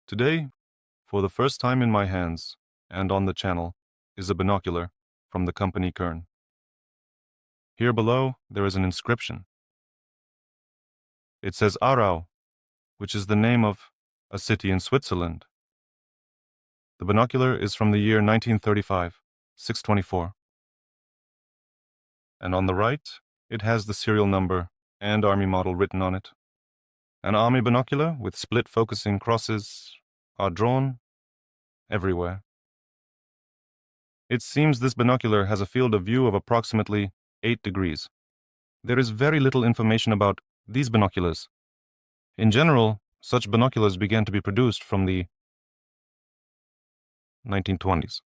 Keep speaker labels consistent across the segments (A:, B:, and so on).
A: Today, for the first time in my hands and on the channel, is a binocular from the company Kern. Here below, there is an inscription. It says AARAU, which is the name of a city in Switzerland. The binocular is from the year 1935, 624. And on the right, it has the serial number and Armee-Modell written on it. An Army binocular with split focusing crosses are drawn everywhere. It seems this binocular has a field of view of approximately 8 degrees. There is very little information about these binoculars. In general, such binoculars began to be produced from the 1920s.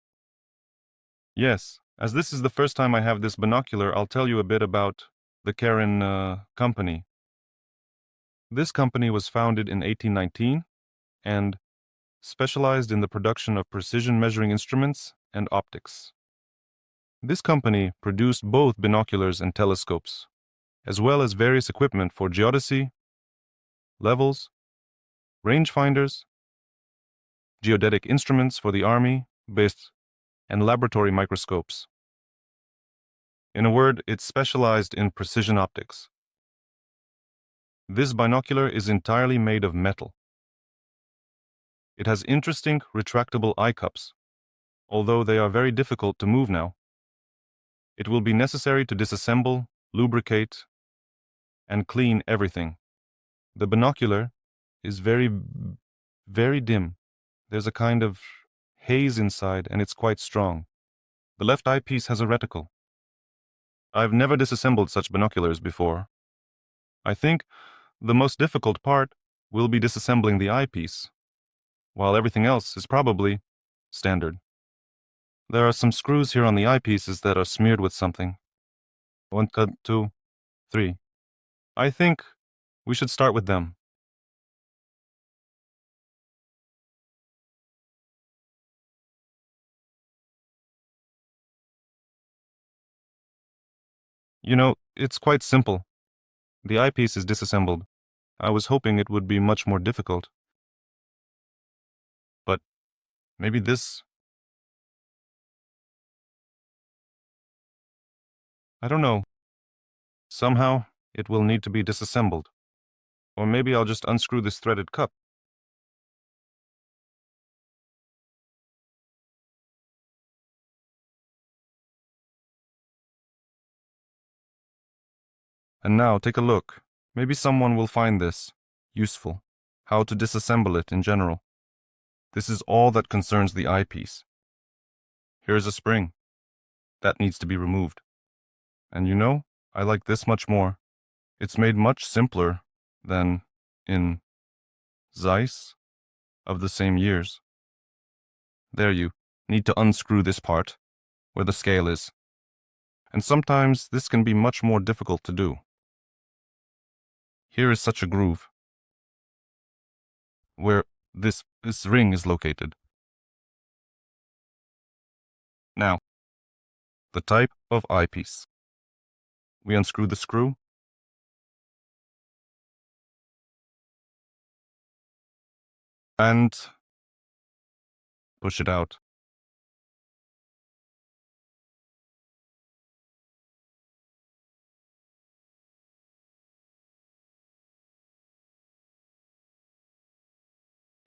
A: Yes, as this is the first time I have this binocular, I'll tell you a bit about the Kern company. This company was founded in 1819 and specialized in the production of precision measuring instruments and optics. This company produced both binoculars and telescopes, as well as various equipment for geodesy, levels, rangefinders, geodetic instruments for the army, and laboratory microscopes. In a word, it specialized in precision optics. This binocular is entirely made of metal. It has interesting retractable eyecups, although they are very difficult to move now. It will be necessary to disassemble, lubricate, and clean everything. The binocular is very dim. There's a kind of haze inside, and it's quite strong. The left eyepiece has a reticle. I've never disassembled such binoculars before. I think the most difficult part will be disassembling the eyepiece, while everything else is probably standard. There are some screws here on the eyepieces that are smeared with something. 1, 2, 3. I think we should start with them. You know, it's quite simple. The eyepiece is disassembled. I was hoping it would be much more difficult. But maybe this... I don't know. Somehow, it will need to be disassembled. Or maybe I'll just unscrew this threaded cup. And now, take a look. Maybe someone will find this useful. How to disassemble it in general. This is all that concerns the eyepiece. Here's a spring. That needs to be removed. And you know, I like this much more. It's made much simpler than in Zeiss of the same years. There you need to unscrew this part, where the scale is. And sometimes this can be much more difficult to do. Here is such a groove, where this ring is located. Now, the type of eyepiece. We unscrew the screw. And push it out.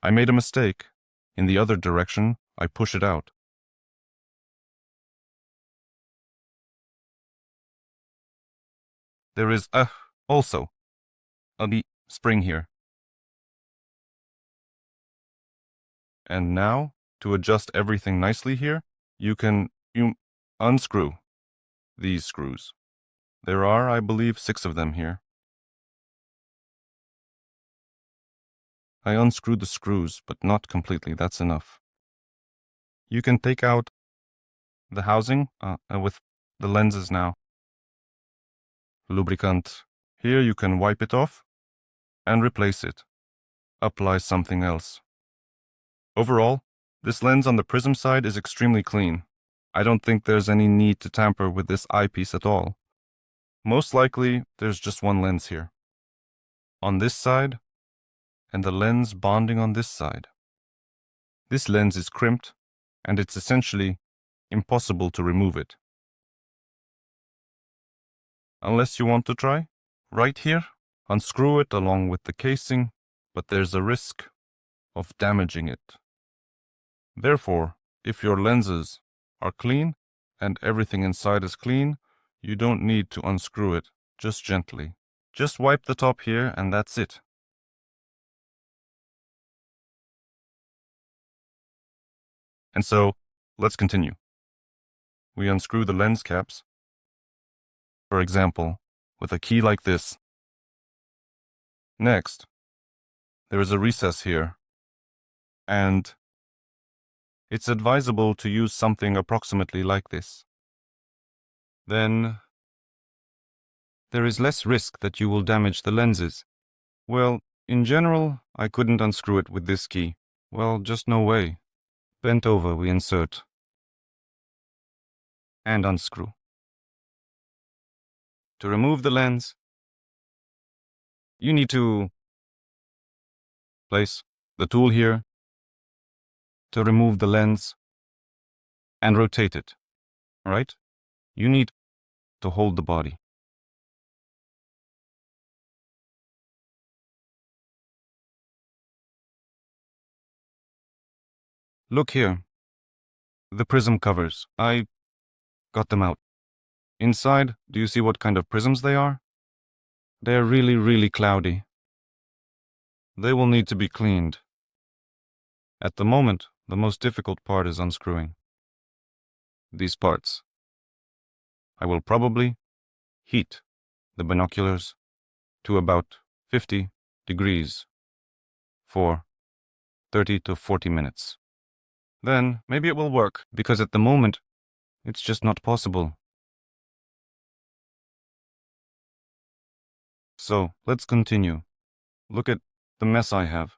A: I made a mistake. In the other direction, I push it out. There is also a spring here. And now, to adjust everything nicely here, you unscrew these screws. There are, I believe, 6 of them here. I unscrewed the screws, but not completely. That's enough. You can take out the housing with the lenses now. Lubricant. Here you can wipe it off and replace it. Apply something else. Overall, this lens on the prism side is extremely clean. I don't think there's any need to tamper with this eyepiece at all. Most likely, there's just one lens here. On this side, and the lens bonding on this side. This lens is crimped, and it's essentially impossible to remove it. Unless you want to try. Right here, unscrew it along with the casing, but there's a risk of damaging it. Therefore, if your lenses are clean and everything inside is clean, you don't need to unscrew it, just gently. Just wipe the top here and that's it. And so, let's continue. We unscrew the lens caps, for example, with a key like this. Next, there is a recess here, and it's advisable to use something approximately like this. Then, there is less risk that you will damage the lenses. Well, in general, I couldn't unscrew it with this key. Well, just no way. Bent over, we insert and unscrew. To remove the lens, you need to place the tool here to remove the lens and rotate it, right? You need to hold the body. Look here. The prism covers. I got them out. Inside, do you see what kind of prisms they are? They are really, really cloudy. They will need to be cleaned. At the moment, the most difficult part is unscrewing these parts. I will probably heat the binoculars to about 50 degrees for 30 to 40 minutes. Then maybe it will work, because at the moment, it's just not possible. So, let's continue. Look at the mess I have.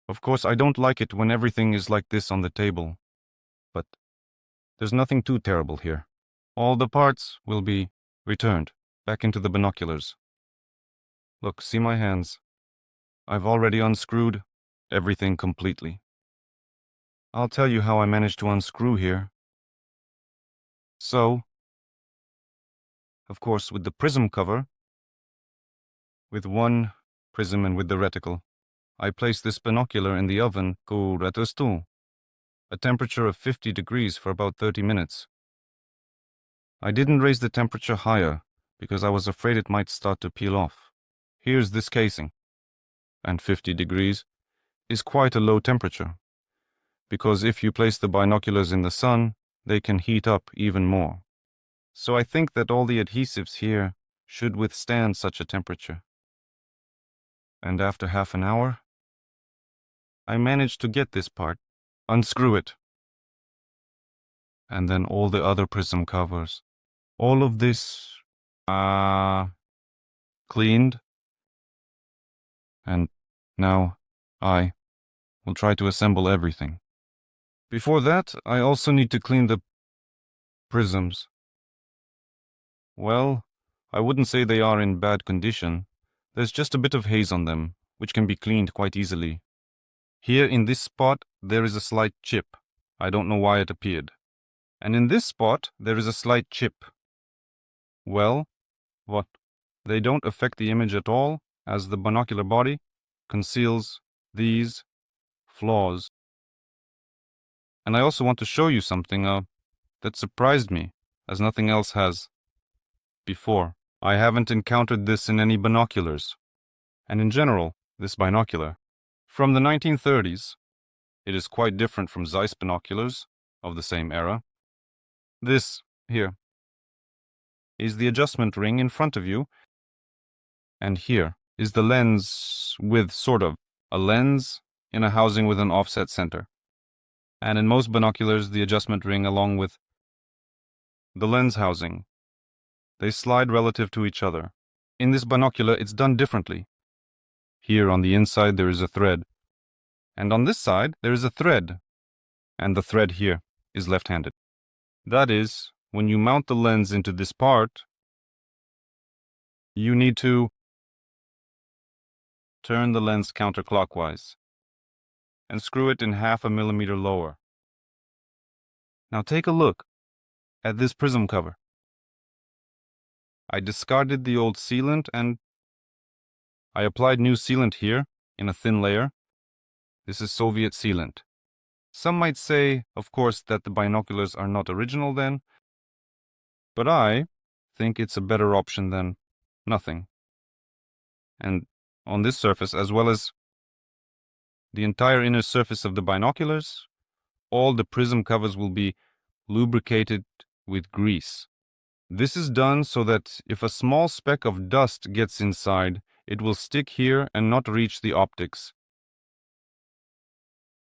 A: Of course, I don't like it when everything is like this on the table, but there's nothing too terrible here. All the parts will be returned back into the binoculars. Look, see my hands. I've already unscrewed everything completely. I'll tell you how I managed to unscrew here. So, of course, with the prism cover, with one prism and with the reticle, I placed this binocular in the oven Kern AARAU, a temperature of 50 degrees for about 30 minutes. I didn't raise the temperature higher because I was afraid it might start to peel off. Here's this casing, and 50 degrees is quite a low temperature, because if you place the binoculars in the sun, they can heat up even more. So I think that all the adhesives here should withstand such a temperature. And after half an hour, I managed to get this part, unscrew it, and then all the other prism covers. All of this, cleaned, and now I will try to assemble everything. Before that, I also need to clean the prisms. Well, I wouldn't say they are in bad condition. There's just a bit of haze on them, which can be cleaned quite easily. Here in this spot, there is a slight chip. I don't know why it appeared. And in this spot, there is a slight chip. Well, what? They don't affect the image at all, as the binocular body conceals these flaws. And I also want to show you something that surprised me, as nothing else has before. I haven't encountered this in any binoculars. And in general, this binocular, from the 1930s, it is quite different from Zeiss binoculars of the same era. This here is the adjustment ring in front of you, and here is the lens with sort of a lens in a housing with an offset center. And in most binoculars, the adjustment ring along with the lens housing, they slide relative to each other. In this binocular, it's done differently. Here on the inside, there is a thread. And on this side, there is a thread. And the thread here is left-handed. That is, when you mount the lens into this part, you need to turn the lens counterclockwise. and screw it in 1/2 millimeter lower. Now take a look at this prism cover. I discarded the old sealant and I applied new sealant here in a thin layer. This is Soviet sealant. Some might say, of course, that the binoculars are not original then, but I think it's a better option than nothing. And on this surface, as well as the entire inner surface of the binoculars, all the prism covers will be lubricated with grease. This is done so that if a small speck of dust gets inside, it will stick here and not reach the optics.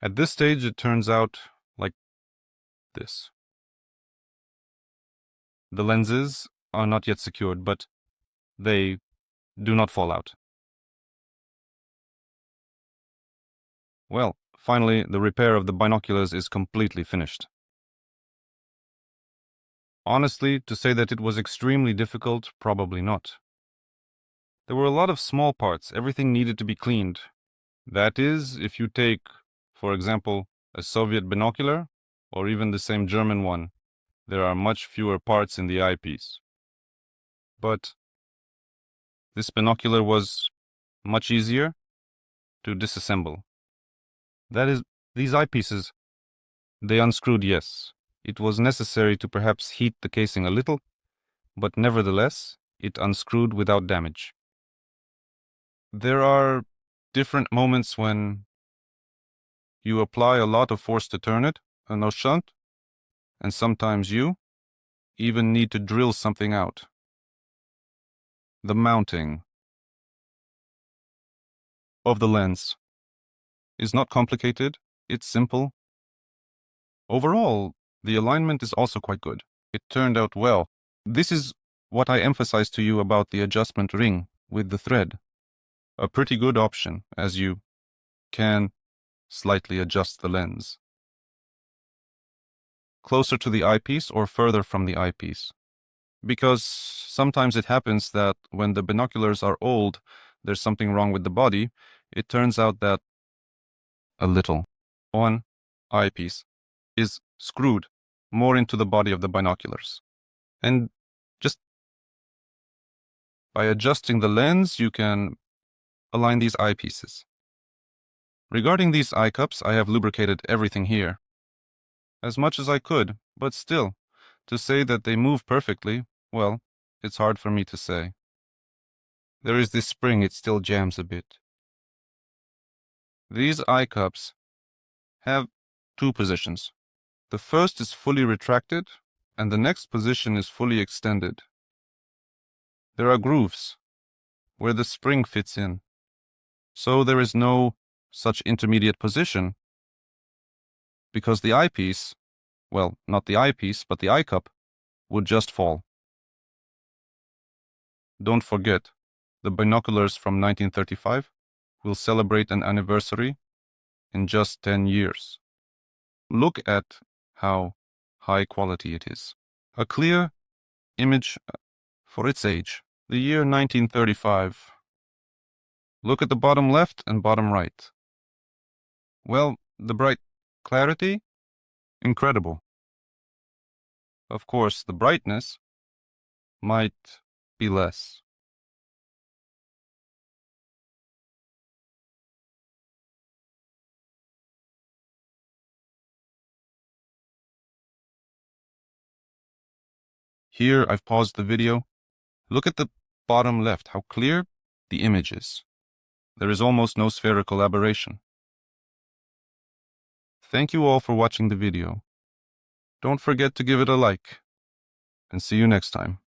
A: At this stage, it turns out like this. The lenses are not yet secured, but they do not fall out. Well, finally, the repair of the binoculars is completely finished. Honestly, to say that it was extremely difficult, probably not. There were a lot of small parts, everything needed to be cleaned. That is, if you take, for example, a Soviet binocular, or even the same German one, there are much fewer parts in the eyepiece. But this binocular was much easier to disassemble. That is, these eyepieces, they unscrewed, yes. It was necessary to perhaps heat the casing a little, but nevertheless, it unscrewed without damage. There are different moments when you apply a lot of force to turn it, and no shunt, and sometimes you even need to drill something out. The mounting of the lens is not complicated, it's simple. Overall, the alignment is also quite good. It turned out well. This is what I emphasized to you about the adjustment ring with the thread. A pretty good option, as you can slightly adjust the lens closer to the eyepiece or further from the eyepiece. Because sometimes it happens that when the binoculars are old, there's something wrong with the body. It turns out that a little one eyepiece is screwed more into the body of the binoculars. And just by adjusting the lens, you can align these eyepieces. Regarding these eye cups, I have lubricated everything here as much as I could, but still, to say that they move perfectly, well, it's hard for me to say. There is this spring, it still jams a bit. These eye cups have two positions. The first is fully retracted, and the next position is fully extended. There are grooves where the spring fits in, so there is no such intermediate position, because the eyepiece, well, not the eyepiece, but the eye cup, would just fall. Don't forget, the binoculars from 1935 will celebrate an anniversary in just 10 years. Look at how high quality it is. A clear image for its age, the year 1935. Look at the bottom left and bottom right. Well, the bright clarity, incredible. Of course, the brightness might be less. Here, I've paused the video. Look at the bottom left, how clear the image is. There is almost no spherical aberration. Thank you all for watching the video. Don't forget to give it a like, and see you next time.